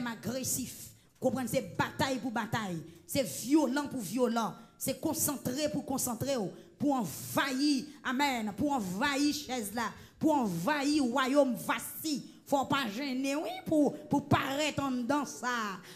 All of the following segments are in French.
agressif. Comprendre, c'est bataille pour bataille. C'est violent pour violent. C'est concentré pour concentrer. Pour envahir, amen, pour envahir chaise là. Pour envahir royaume vaste. Faut pas gêner, oui, pour paraître en dedans ça.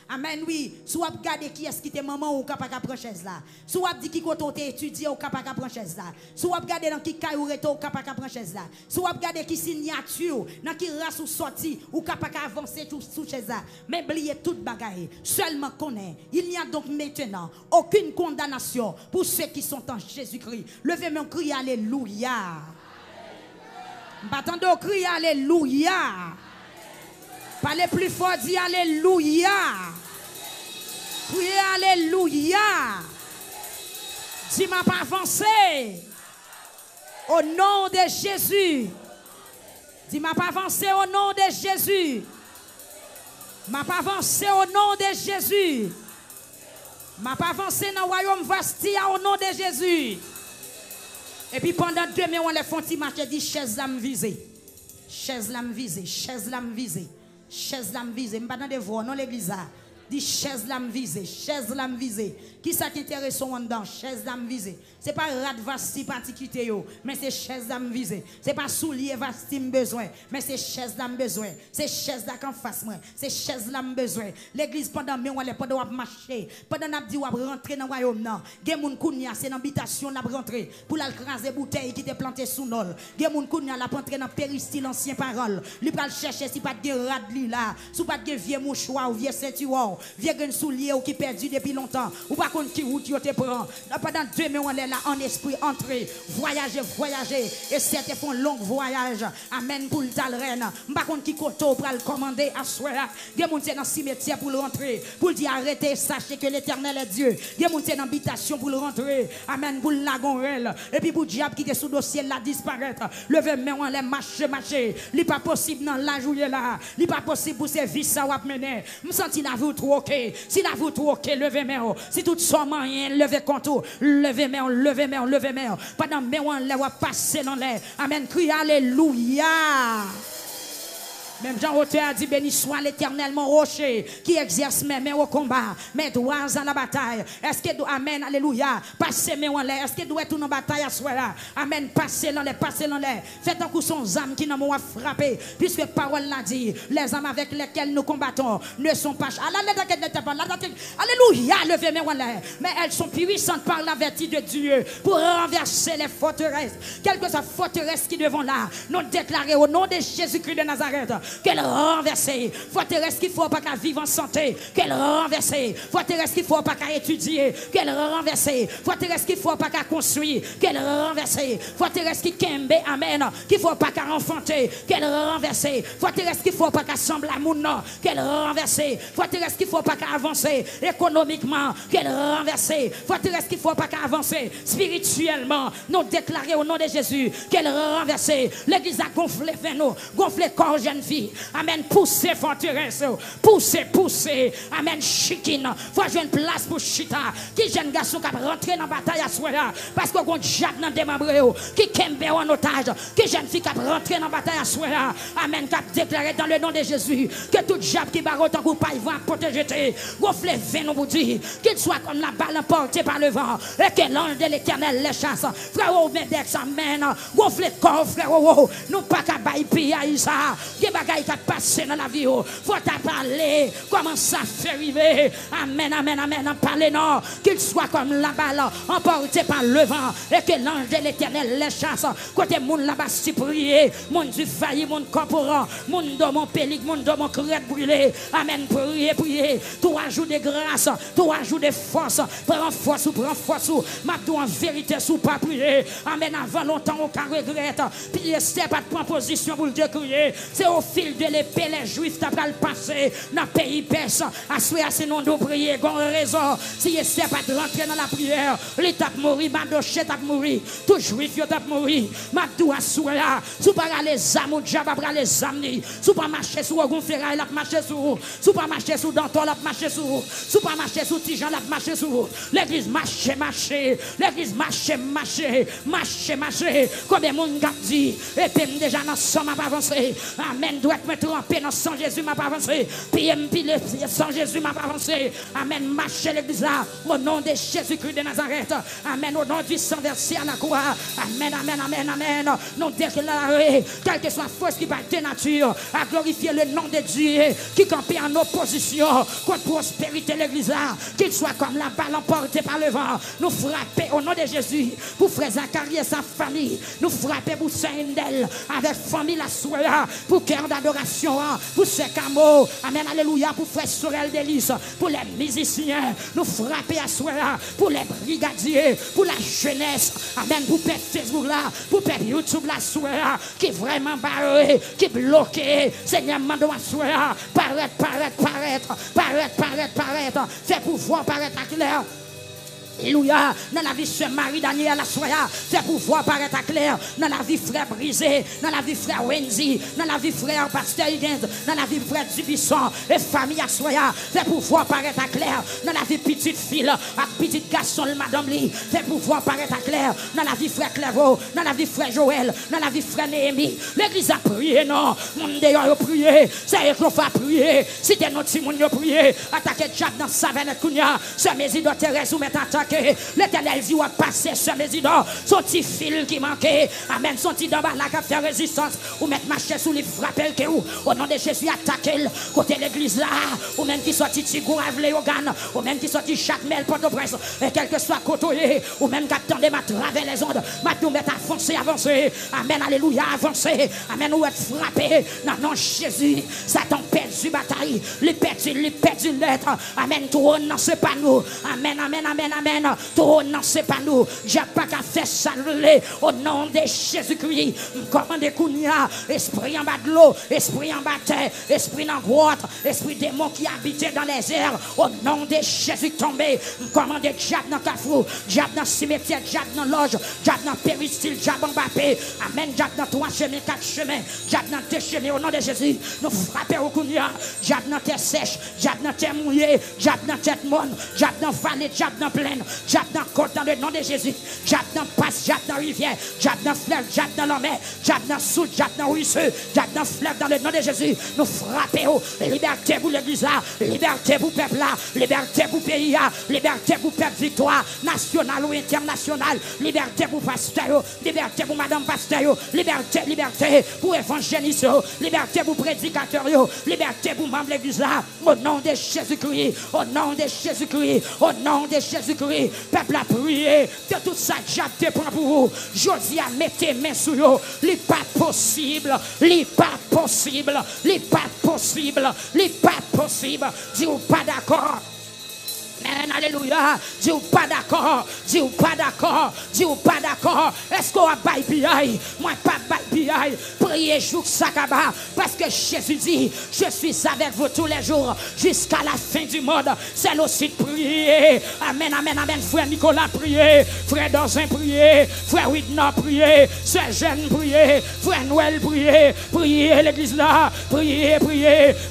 Amen, oui. Soit regarder qui est-ce qui te maman ou capable prendre chaise là. Soit dit qui côté t'es étudié ou capable prendre chaise là. Soit regarder dans qui caillou reto ou capable prendre chaise là. Soit regarder qui signature, dans qui race ou sorti ou capable avancer sous chaise là. Mais oubliez toute bagaille. Seulement connaît. Il n'y a donc maintenant aucune condamnation pour ceux qui sont en Jésus-Christ. Levez mon cri alléluia. M'attendez au cri alléluia. Parlez plus fort, dis alléluia. Criez alléluia. Dis m'a pas avancé. Au nom de Jésus. Dis m'a pas avancé au nom de Jésus. M'a pas avancé au nom de Jésus. M'a pas avancé dans le royaume Vastia au nom de Jésus. Et puis pendant 2 mois, on les font marcher, dit chaise là me visée. Chaise là me visée, chaise là me visée. Chaise là me visée. Je ne sais pas de voir non l'église là. Dit chaise là me visée, chaise là me visée. Qui ça qui intéresse en dedans? Chaise là me visée. C'est pas rat vasti particulier yo, mais c'est chaise là me visée. C'est pas soulier vasti me besoin, mais c'est chaise là me besoin. C'est chaise là qu'en face moi. C'est chaise là me besoin. L'église pendant mais on est pendant on marcher, pendant n'a dit on rentrer dans royaume non. Gen moun kounya c'est dans habitation n'a rentrer pour la craser bouteille qui te planté sous nol. Gen moun kounya la rentrer dans péristyle ancien parole. Li pral chercher si pas de rat li là, si pas de vieux mouchoir ou vieux ceinture, vieux gen soulier ou qui perdu depuis longtemps. Ou pas contre qui route yo te prend. Pendant 2 mois on est là en esprit entrer, voyager et certains font long voyage. Amen pour le talren. M'pa contre qui koto pral commander à soir. Gen moun c'est dans cimetière pour le rentrer, pour dire arrêtez, sachez que l'Éternel est Dieu. Gen moun c'est dans habitation pour le rentrer. Amen pour la gonrel et puis pour diable qui était sous dossier là disparaître. Levez main on les marcher. Li pas possible dans la journée là. Li pas possible pour ces vies ça va mener. Me senti la vous trop OK. Si la vous trop OK, levez main. Si tout son moyen, levez compte. Levez main, levez main, levez main. Pendant mais on les va passer dans l'air. Amen. Crie alléluia. Même Jean Rotter a dit béni soit l'Éternel mon rocher qui exerce mes mains au combat, mes doigts à la bataille. Est-ce que amen alléluia, passez mes en l'air. Est-ce que doit être une bataille à soir? Amen, passez dans l'air, passez dans l'air. Faites un coup son âme qui n'a pas frappé, puisque parole l'a dit, les âmes avec lesquelles nous combattons ne sont pas alléluia, levez mes en l'air, mais elles sont puissantes par la vertu de Dieu pour renverser les forteresses. Quelle que soit la forteresse qui devant là, nous déclarer au nom de Jésus-Christ de Nazareth qu'elle renverse, forteresse qu'il faut pas qu'à vivre en santé, qu'elle renverse, forteresse qu'il faut pas qu'à étudier, qu'elle renverse, forteresse qu'il faut pas qu'à construire, qu'elle renverse, forteresse qui kembe, amen, qu'il faut pas qu'à enfanter, qu'elle renverse, forteresse qu'il faut pas qu'à sembler à moun, qu'elle renverse, forteresse qu'il faut pas qu'à avancer économiquement, qu'elle renverse, forteresse qu'il faut pas qu'à avancer spirituellement, nous déclarer au nom de Jésus qu'elle renverse, l'église a gonflé vers nous, gonflé corps jeune fille. Amen, poussez forteresse, poussez, amen, chikine, faut jouer une place pour chita, qui jeune garçon qui rentré dans la bataille à soi là, parce qu'on a Jacques dans des membres, qui kembe en otage, qui jeune fille qui rentré dans la bataille à soi là, amen, qui a déclaré dans le nom de Jésus, que tout diable qui barre autant qu'on paille va protéger, gonflez venin vous dit, qu'il soit comme la balle emportée par le vent, et que l'ange de l'Éternel les chasse, frère, Mendex, amen, gonflez corps, frère, nous pas qu'à bailler piller ça, qui bagaille qui a passé dans la vie, faut parler, comment ça fait arriver, amen, parlez non, qu'il soit comme la balle emporté par le vent, et que l'ange de l'Éternel les chasse, côté moun là-bas si prier, moun du failli, moun corporant, moun de mon pélic, moun de mon crête brûlé, amen, priez, tout ajout de grâce, tout ajout de force, prends force, m'abdou en vérité sous pas prier, amen, avant longtemps aucun regret, puis c'est pas de prendre position pour le décrier, c'est au fil de l'épée, les juifs t'as le passé dans le pays perse. Assoyez ces noms de prier, gon raison. Si c'est pas de rentrer dans la prière, l'état mourir, Madoché t'a mourir, tout juif t'a mourir. Mabdou assoyez, sous pas les âmes, ou diable pas les âmes, sous pas marcher sur Ogun Ferraille, la marcher sur, sous pas marcher sur Danton, la marcher sur, sous pas marcher sur Tijan, la marcher sur. L'église marche, l'église marche. Combien de monde a dit, et puis déjà dans somme à avancer. Amen. doit me tremper dans sang Jésus m'a pas avancé. Puis me sans Jésus m'a pas avancé. Amen. Marcher l'église là. Au nom de Jésus-Christ de Nazareth. Amen. Au nom du sang versé à la croix. Amen, amen, amen, amen. Nous déclarons, quelle que soit force qui bat de nature, à glorifier le nom de Dieu qui campait en opposition contre prospérité l'église là. Qu'il soit comme la balle emportée par le vent. Nous frapper au nom de Jésus pour frère Zacharie et sa famille. Nous frapper pour Saint-Indel avec famille la soirée, pour cœur d'adoration, pour ce camo. Amen, alléluia, pour frère Sorel Délice, pour les musiciens. Nous frapper à soirée, pour les brigadiers, pour la jeunesse. Amen, pour père Facebook là, pour père YouTube la soirée, qui est vraiment barré, qui est bloqué. Seigneur, mando à soirée, paraître. Fais pouvoir paraître à clair. Alléluia, dans la vie de Marie Daniel la soya, fait pouvoir paraître à clair, dans la vie frère Brisé, dans la vie frère Wendy, dans la vie frère Pasteur Higgins, dans la vie frère Dubisson, et famille à soya, fait pouvoir paraître à clair, dans la vie petite fille, à petit garçon, madame Lee, fait pouvoir paraître à clair, dans la vie frère Clévo, dans la vie frère Joël, dans la vie frère Néhémie. L'église a prié, non, mon d'ailleurs a prié, c'est eux qu'on va prier, si t'es notre monde a prié, attaquer Jacques dans sa veine, ce Mésidor Thérèse ou mettre attaquer. L'Éternel dit va passer ce Mésidor, son petit fil qui manquait, amen, son petit d'en bas là qui a fait résistance, ou mettre marcher sous les frappes que ou au nom de Jésus attaquer côté l'église là, ou même qui sorti Tigou Avle Ogan, ou même qui sorti Chakmel Port-au-Prince, et quel que soit côté, ou même qui attendait ma travers les ondes, ma tout mettre avancer, amen, alléluia, avancer, amen, ou être frappé, non, non, Jésus, Satan perdu bataille, les perdu l'être, amen, tout non, c'est pas nous, amen, amen, amen, amen. Tout non, c'est pas nous. J'ai pas qu'à faire saluer au nom de Jésus-Christ. Commandez Kounia, esprit en bas de l'eau, esprit en bas de terre, esprit en grotte, esprit démon qui habitait dans les airs. Au nom de Jésus tombé. Commandez Diable dans Kafou, Diable dans cimetière, Diable dans loge, Diable dans péristyle, Diable en Mbappé. Amen. Diable dans 3 chemins, 4 chemins, Diable dans 2 chemins. Au nom de Jésus, nous frappons au Kounia. Diable dans terre sèche, Diable dans terre mouillée, Diable dans tête monne, Diable dans vallée, Diable dans plaine. Diable dans côte dans le nom de Jésus. Diable dans passe, diable dans rivière, diable dans fleuve, diable dans la mer, diable dans sous, diable dans ruisseau, diable dans fleuve dans le nom de Jésus. Nous frappons. Liberté pour l'église là, liberté pour peuple là, liberté pour pays là, liberté pour peuple victoire, nationale ou internationale, liberté pour pasteur, liberté pour madame pasteur, liberté pour évangéliste, liberté pour prédicateur, liberté pour membre de l'église là, au nom de Jésus-Christ, au nom de Jésus-Christ, au nom de Jésus-Christ. Peuple a prié de tout ça j'ai pour vous. Josia mettez main sur vous. Il pas possible, il pas possible, il pas possible, il pas possible. Dis-vous pas d'accord. Alléluia. Dis-vous pas d'accord. Dis-vous pas d'accord. Dis-vous pas d'accord. Est-ce qu'on va bailler? Moi pas bailler. Priez jour sakaba. Parce que Jésus dit, je suis avec vous tous les jours jusqu'à la fin du monde. C'est aussi de prier. Amen, amen, amen. Frère Nicolas prier. Frère Dozin prier. Frère Widna prier. Sœur Jeanne prier. Frère Noël prier. Prier l'église là. Prier.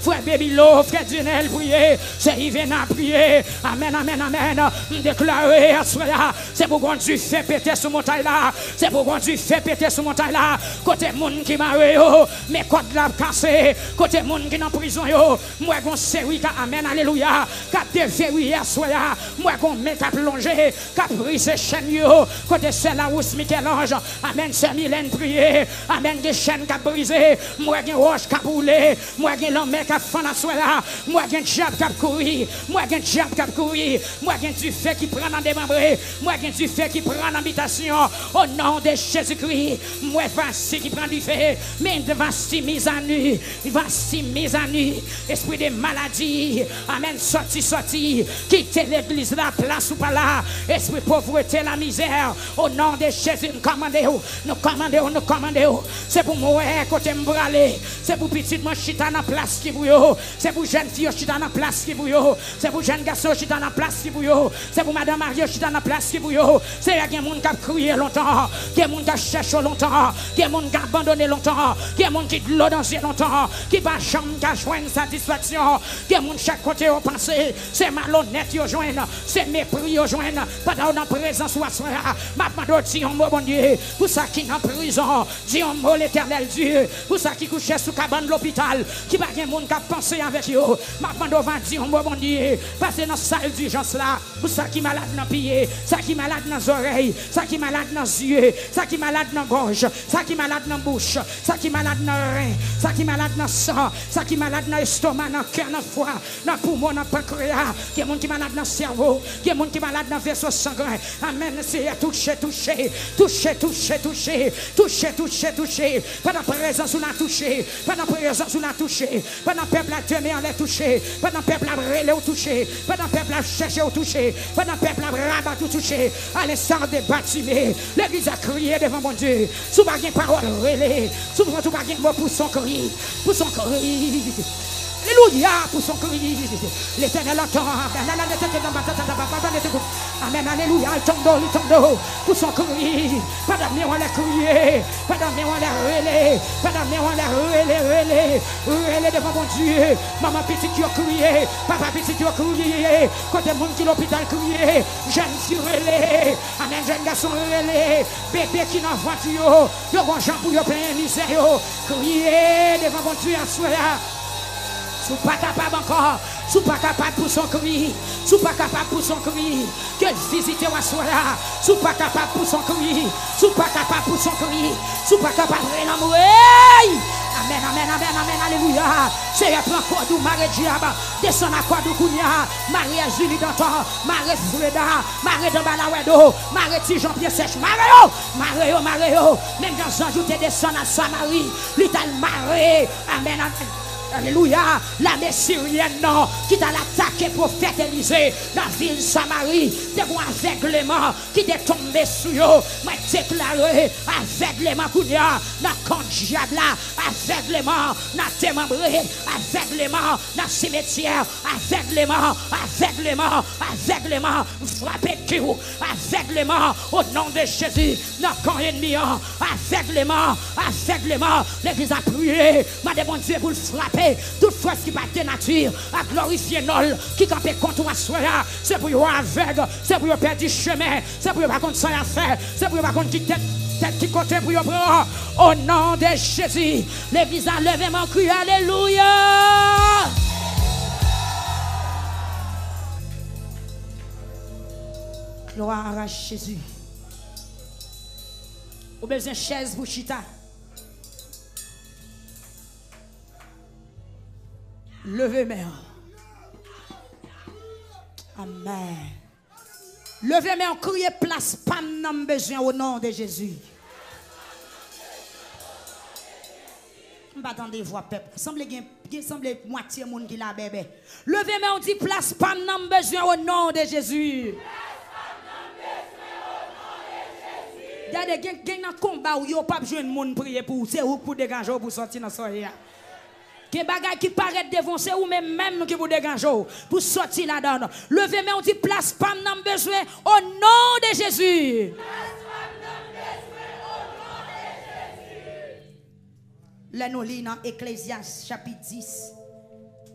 Frère Bébilo. Frère Dunel prier. C'est Yvena prier. Amen, amen, amen. Déclarer à cela. C'est pour qu'on Dieu fait péter sur montagne là. C'est pour qu'on Dieu fait péter sur montagne là. Côté monde qui m'a mais côté la cassé. Côté monde qui est en prison yo. Moi qu'on série amen, alléluia. Cap de verrouillé à cela. Moi qu'on met à plonger. Cap brise chaîne yo. Côté c'est la housse Michel-Ange. Amen, c'est Mylène prier. Amen, des chaînes qui brisé. Moi qu'on roche qui boulé. Moi qu'on l'homme qui a fan à cela. Moi qu'on diable qui courir. Moi qu'on diable qui courir. Moi qui du fait qui prend en démembré, moi qui du fait qui prend en habitation, au nom de Jésus-Christ, moi voici qui prend du fait, mais voici mise à nu, voici mise à nu, esprit de maladie, amen, sorti, quittez l'église la place ou pas là, esprit de pauvreté, la misère, au nom de Jésus, nous commandons, c'est pour moi, côté m'bralé, c'est pour petit moi chita dans place qui bouillot, c'est pour jeune fille chita dans place qui bouillot, c'est pour jeune garçon chita dans place qui bouillot, c'est pour madame Mario chita dans place qui bouillot, c'est qu'il y a des gens qui ont crié longtemps, qu'il y a des gens qui cherchent longtemps, qu'il y a des gens qui ont abandonné longtemps, longtemps, qui est monde qui de l'eau dans yeux longtemps, qui va jamais qu'à joindre satisfaction, qui est monde chaque côté au pensée, c'est malhonnête yo joindre, c'est mépris yo joindre, pendant dans présence ou assoir, maintenant dis un mot bon Dieu, pour ça qui est en prison, dis un mot l'éternel Dieu, pour ça qui couche sous cabane de l'hôpital, qui va gen monde qui a pensé avec yo, maintenant va dire un mot bon Dieu, passer dans salle d'urgence là, pour ça qui malade dans pied, ça qui malade dans les oreilles, ça qui malade dans les yeux, ça qui malade dans la gorge, ça qui malade dans la bouche, ça qui malade dans le rein, ça qui malade dans le sang, ça qui malade dans l'estomac, dans le cœur, dans le foie, dans le poumon, dans le pancréas, il y a des gens qui malade dans le cerveau, il y a des gens qui malade dans le vaisseau sanguin. Amen, c'est toucher, toucher, toucher, toucher, toucher, toucher, toucher, toucher, pendant la présence, on a touché, pendant la présence, on a touché, pendant le peuple a tenu, on l'a touché, pendant le peuple a relé, on touché, pendant le peuple a cherché, on touché, pendant le peuple a rabat, tout touché, à l'instant des bâtiments, l'église a crié devant mon Dieu, sous pas de parole relé, sous pas de mot pour son cri, pour son cri. Alléluia pour son cri. L'éternel entend. Amen. Alléluia. Il tombe pour son cri. Pas d'avenir, on l'a crié. Pas d'avenir, on l'a relé. Pas d'avenir, on l'a relé. Relé devant mon Dieu. Maman petite qui a crié. Papa petit qui a crié. Côté monde qui l'hôpital crié. Jeune fille relé. Amen. Jeune garçon relé. Bébé qui n'a voiture. Le grand Jean pour y plein misère. Crié devant mon Dieu à soi. Sous pas capable encore, sous pas capable pour son cri, sous pas capable pour son cri, que visiter à soi là, sous pas capable pour son cri, sous pas capable pour son cri, sous pas capable de l'amour. Amen, amen, amen, amen, alléluia. C'est un plan quoi d'où Marie Diaba, descend à quoi d'où Kounia, Marie Julie Danton, Marie Freda, Marie de Balawedo, Marie Jean-Pierre Sèche, Marie, même dans un jour, tu descends à Samarie, l'ital Marie, amen, amen. Alléluia, l'armée syrienne non, qui t'a attaqué prophète Élisée dans la ville Samarie, de mon aveuglement qui t'est tombé sur eux, m'a déclaré aveuglement kounia, dans le camp diable là, aveuglement, dans le démembré, aveuglement, dans le cimetière, aveuglement, frappé de tout, aveuglement au nom de Jésus, dans le camp ennemi, aveuglement, l'église a prié, m'a demandé Dieu pour le frapper. Toute force qui bat de nature à glorifier Nol qui campait contre toi, c'est pour y aveugle, c'est pour y perdre du chemin, c'est pour y pas contre ça à faire, c'est pour y pas contre qui tête qui côté pour y prendre. Au nom de Jésus, l'église a levé mon cri, alléluia. Gloire à Jésus. Au besoin de chaise pour chita. Levez main. Amen. Levez main, criez place, pas de besoin au nom de Jésus. Je vais attendre voix peuple. Il semble moitié monde qui l'a bébé. Levez main, on dit place, pas de besoin au nom de Jésus. Regardez, il y a un combat où il n'y a pas besoin de monde prier pour vous. C'est où pour dégager pour sortir dans la soirée. Il y a des bagages qui paraissent devant, c'est ou même qui vous dégagez pour sortir là-dedans. Levez mais on dit place pas n'a besoin au nom de Jésus. Là nous lisons dans Ecclésiaste chapitre 10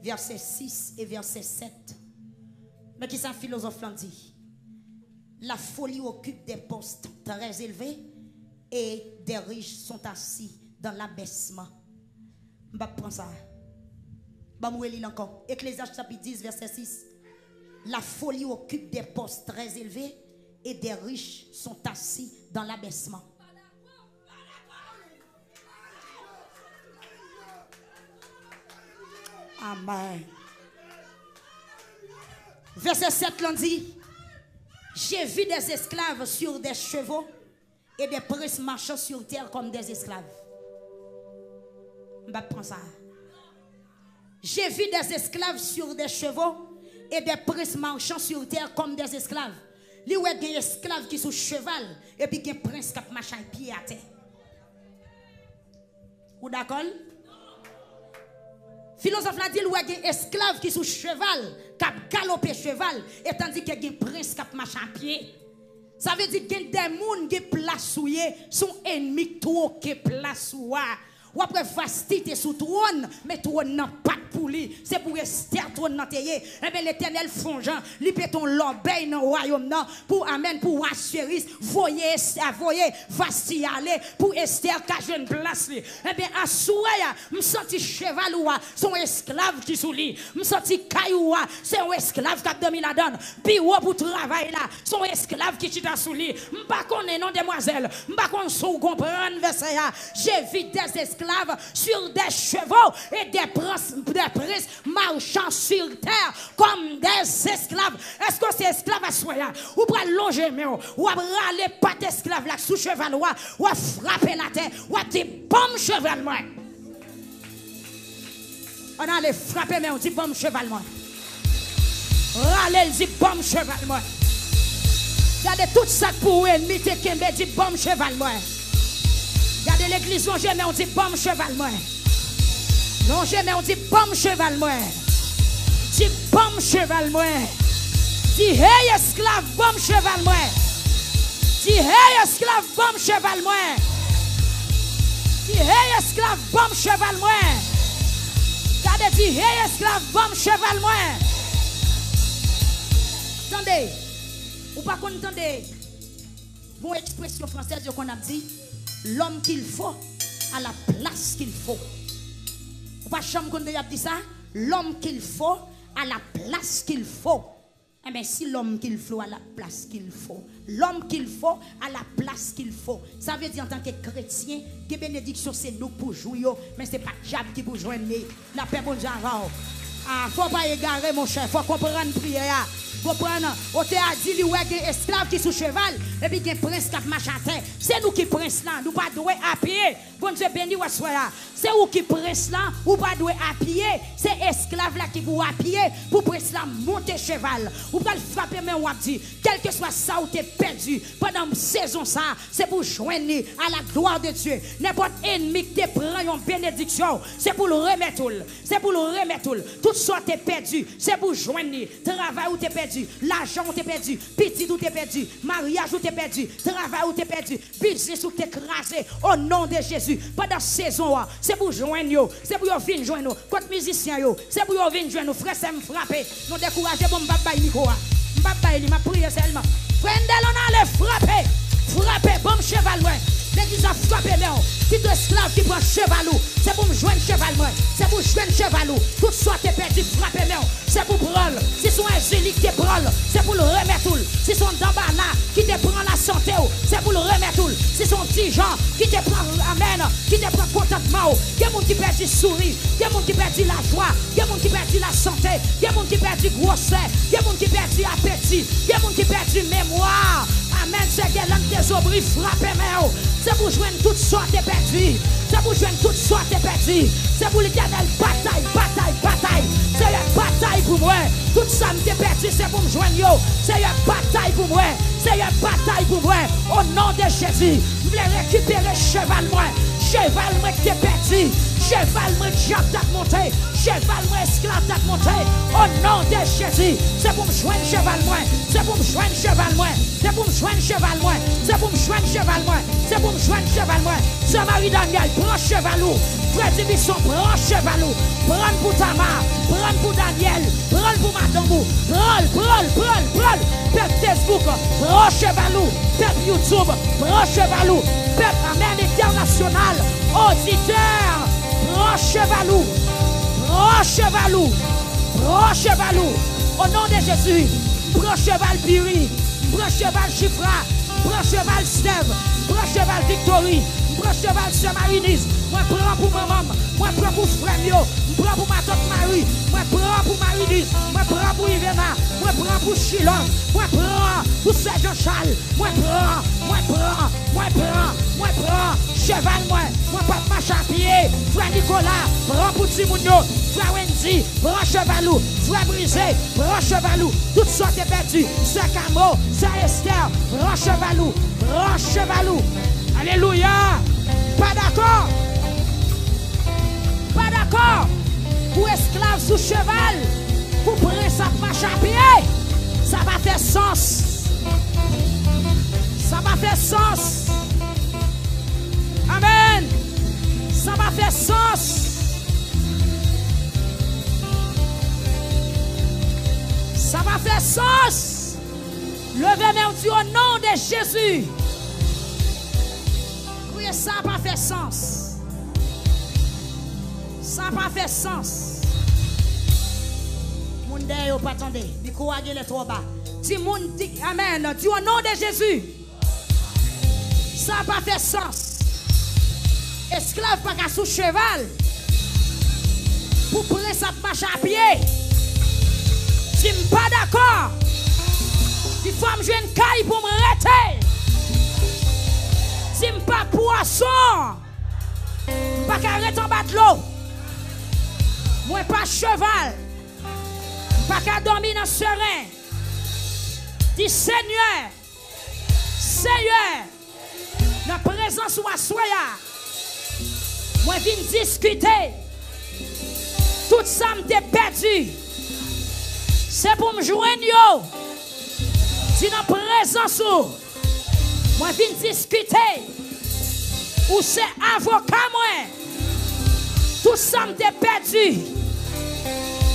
verset 6 et verset 7. Mais qui ça philosophe l'a dit? La folie occupe des postes très élevés et des riches sont assis dans l'abaissement. Je vais prendre ça. Je vais lire encore. Ecclésiaste chapitre 10, verset 6. La folie occupe des postes très élevés et des riches sont assis dans l'abaissement. Amen. Verset 7, l'on dit: j'ai vu des esclaves sur des chevaux et des princes marchant sur terre comme des esclaves. Je vais prendre ça. J'ai vu des esclaves sur des chevaux et des princes marchant sur terre comme des esclaves. Il y a des esclaves qui sont cheval et puis des princes qui marchent à pied à terre. Vous d'accord? Philosophe l'a dit, il y a des esclaves qui sont cheval, qui galopent cheval, et tandis qu'il y a des princes qui marchent à pied. Ça veut dire qu'il y a des gens qui placent sont ennemis trop qui placent Ou après vastité sous trône, mais trône n'a pas pour lui. C'est pour Esther trône n'a tayé. Eh bien l'éternel fongeant, lui péton l'obéi dans le royaume pour amen, pour assurer, voyez Esther, voyez vasti aller pour Esther qui a une place. Eh bien à souhait, me senti cheval ou son esclave qui sous lui. Me senti caillou, c'est un esclave qui a dormi la donne. Bureau pour travailler là, son esclave qui chita sous lui. M'pas connaît non demoiselle, m'pas connaît sous comprendre verset. J'ai vu des esclaves sur des chevaux et des princes marchant sur terre comme des esclaves. Est-ce que c'est esclave à soi? Ou pour longer, ou pour aller pas d'esclave là sous cheval, ou frapper la terre, ou dire bombe cheval moi. On allait frapper, mais on dit bombe cheval moi. Râler, dit bombe cheval moi. Regardez tout ça pour ennemi, te kembe, dit bombe cheval moi. Regardez l'église, on jamais on dit bombe cheval moi. Non, jamais on dit bombe cheval moi. Dit bombe cheval moi. Dit hey esclave, bombe cheval moi. Dit hey esclave, bombe cheval moi. Dit hey esclave, bombe cheval moi. Regardez, dit hey esclave, bombe cheval moi. Attendez, ou pas qu'on entendez. Bon expression française qu'on a dit. L'homme qu'il faut à la place qu'il faut. Vous pas chambre qu'on a dit ça? L'homme qu'il faut à la place qu'il faut. Eh bien, si l'homme qu'il faut à la place qu'il faut, l'homme qu'il faut à la place qu'il faut, ça veut dire en tant que chrétien, que bénédiction c'est nous pour jouer, mais ce n'est pas diable qui pour joindre. La paix, bon Dieu, ah, faut pas égarer mon cher, faut comprendre prière. Vous comprenez? On te a dit, il y a des esclaves qui sont cheval, et puis il y a des princes qui marchent à terre. C'est nous qui princes là, nous pas doués à pied. Bon Dieu béni, c'est vous qui princes là, ou pas doués à pied. C'est esclaves là qui vous à pied pour princes là monter cheval. Ou pas le frapper, mais on dit, quel que soit ça où tu es perdu, pendant une saison ça, c'est pour joindre à la gloire de Dieu. N'importe ennemi qui te prend une bénédiction, c'est pour le remettre. C'est pour le remettre. Tout ça t'es perdu, c'est pour joindre. Travail où t'es perdu, l'argent où t'es perdu, petit où t'es perdu, mariage où t'es perdu, travail où t'es perdu, business où t'es écrasé, au nom de Jésus. Pendant saison, c'est pour joindre, c'est pour venir joindre, contre musiciens, c'est pour venir joindre, frère, c'est me frapper. Nous décourager, bon, m'baba Nico, m'baba il m'a prié seulement. Frère, on allait frapper, frapper, bon cheval, ouais. L'église a frappé, mais si tu esclave qui prend cheval, c'est pour me joindre cheval, moi. C'est pour joindre cheval, tout soit t'es perdu, frapper, mais c'est pour prendre. Si son ingénieur qui te prend, c'est pour le remettre. Si son d'emballa qui te prend la santé, c'est pour le remettre. Si son petit Jean qui te prend, amen, qui te prend contentement, il y a des gens qui perdent du sourire, il y a des gens qui perdent la joie, il y a des gens qui perdent la santé, il y a des gens qui perdent grossesse, il y a des gens qui perdent appétit, il y a des gens qui perdent mémoire. Amen, c'est que l'homme des obris frappé, mais c'est pour joindre toutes sortes de perdu. C'est pour joindre toutes sortes de perdu. C'est pour l'éternel bataille, bataille, bataille. C'est une bataille pour moi. Tout ça me perdu, c'est pour me joindre. C'est une bataille pour moi. C'est une bataille pour moi. Au nom de Jésus, je voulais récupérer cheval moi. Cheval moi qui t'es perdu. Cheval moi qui t'a monté. Cheval moi esclave t'a monté. Au nom de Jésus, c'est pour me joindre cheval moi. C'est pour me joindre cheval moi. C'est pour me joindre cheval moi. C'est pour me joindre cheval moi. C'est pour me joindre cheval moi. Marie Daniel, prends chevalou. Frère Division, prends chevalou. Prends pour Tamar. Prends pour Daniel. Prends pour Madamou. Prends. Peuple Facebook, prends chevalou. Peuple YouTube, prends chevalou. Peuple Amen International, auditeur, prends chevalou. Prends chevalou. Prends chevalou. Au nom de Jésus, prends cheval Piri. Prends cheval Chifra. Prends cheval Steve. Prends cheval Victory. Prends cheval Samarinise. Moi prends pour maman. Moi prends pour frère. Moi prends pour ma tante Marie. Moi prends pour Marinise. Moi prends pour Ivena. Moi prends pour Chilon. Moi prends pour Serge Charles. Moi prends. Cheval moi. Moi pas marche à pied. Frère Nicolas. Prends pour Timounio. Frère Wendy. Prends chevalou. Frère Brisé. Prends chevalou. Toutes sortes de perdu. Sœur Camo. Sœur Esther. Prends chevalou. Prends chevalou. Alléluia. Pas d'accord. Pas d'accord. Pour esclave sous cheval. Pour prendre sa marche à pied. Ça va faire sens. Ça va faire sens. Amen. Ça va faire sens. Ça va faire sens. Levez main au nom de Jésus. Oui, ça va faire sens. Ça va faire sens. Mon Dieu, pas attendez. Du coup, les trop bas. Dis mon dit amen. Dis au nom de Jésus. Ça va faire sens. Esclave pas qu'à sous cheval. Pour prendre sa marche à pied. Si je ne suis pas d'accord, il faut que je joue une caille pour me arrêter. Si je ne suis pas poisson, je ne peux pas arrêter en bas de l'eau. Moi, pas cheval. Je ne peux pas dormir dans ce serein. Dis Seigneur, Seigneur, la présence ou à soya. Moi, je viens discuter. Tout ça m'est perdu. C'est pour me joindre. Si dans la présence, moi, je viens discuter. Ou c'est avocat, moi. Tout ça m'est perdu.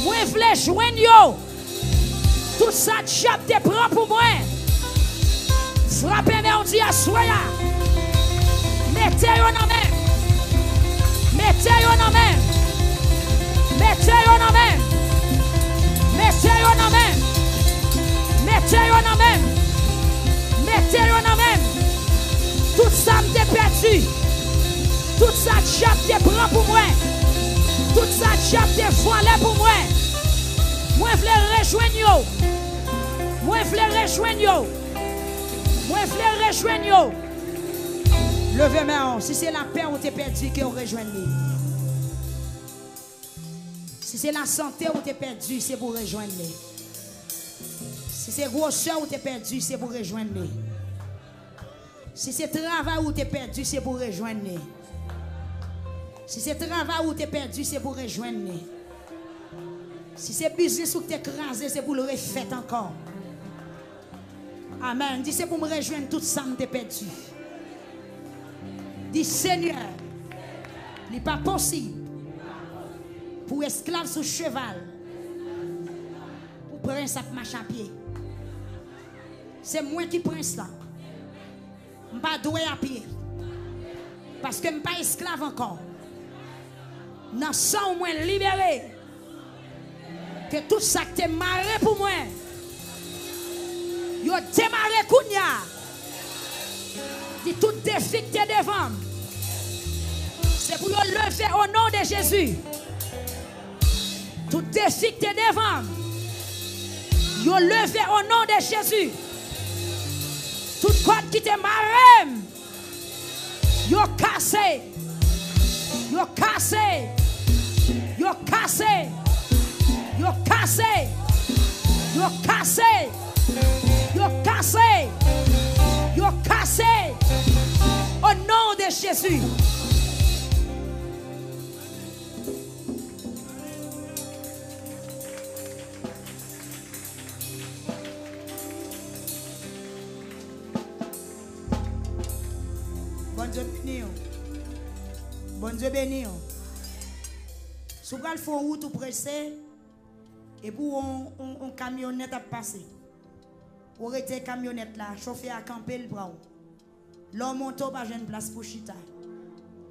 Moi, je voulais joindre. Tout ça, chap te prend pour moi. Frappez-moi, on dit à soya. Mettez-vous en main. Mettez-vous en main. Mettez-vous en main. Mettez-vous en main. Mettez-vous en main. Mettez-vous en main. Tout ça me perdu. Tout ça chap te prend pour moi. Tout ça chap te volé pour moi. Moi je voulais rejoindre. Moi je voulais rejoindre. Moi je voulais rejoindre. Levez main. Si c'est la paix où tu es perdu, que vous rejoignez. Si c'est la santé où tu es perdu, c'est pour rejoindre. Si c'est grosseur où tu es perdu, c'est pour rejoindre. Si c'est travail où tu es perdu, c'est pour rejoindre. Si c'est travail où tu es perdu, c'est pour rejoindre. Si c'est business où tu es écrasé, c'est pour le refaire encore. Amen. Dis c'est pour me rejoindre tout ça que tu es perdu. Dis Seigneur, il n'est pas possible pour esclave sous cheval, pour prince à marcher à pied. C'est moi qui prends cela. Je ne suis pas doué à pied. Parce que je ne suis pas esclave encore. Dans sang au moins libéré. Que tout ça qui est marré pour moi. Yo démarré kounya. Dit tout défi qui est devant. C'est pour le lever au nom de Jésus. Tout défi qui est devant. Yo levé au nom de Jésus. Tout code qui te marre. Yo cassé. Yo cassé. Yo cassé. Yo cassé. Yo cassé. Yo cassé. Yo cassé. Au nom de Jésus. Bon Dieu béni. Bon Dieu béni. Si vous allez faire une route pressée, et pour un camionnette à passer, vous arrêtez la camionnette là, chauffeur à camper le bras. L'homme monte pas une place pour chita.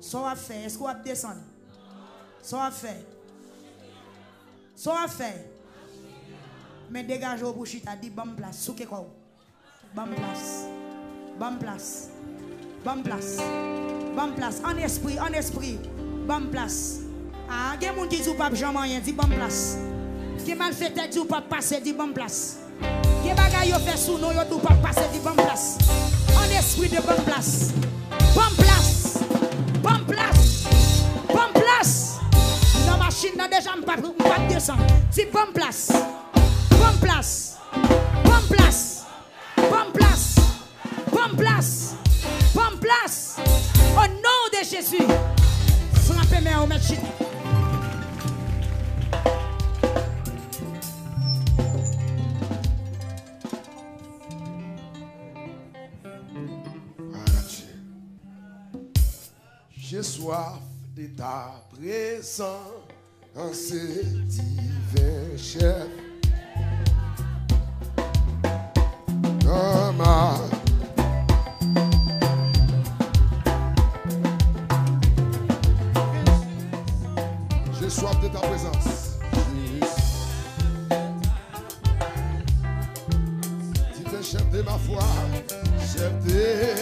Ça va faire. Est-ce qu'on va descendre? Ça va faire. Ça va faire. Mais dégagez pour chita, dit bonne place. Souke quoi? Bonne place. Bonne place. Bonne place. Bonne place. En esprit, en esprit. Bonne place. Ah, il y a des gens qui disent pas jamais rien, dit bonne place. Qui mal fait tête, dit pas passer, dit bonne place. Qui bagaille fait sous nous, dit pas passer, dit bonne place. En esprit de bonne place. Bonne place. Bonne place. Bonne place. Dans la machine, déjà, je ne peux pas descendre. Dis bonne place. Bonne place. Bonne place. Bonne place. Bonne place. Bonne place. Au nom de Jésus. Frappez-moi au maître. J'ai soif de ta présence, divin chef. J'ai soif de ta présence. Divin chef de ma foi, chef de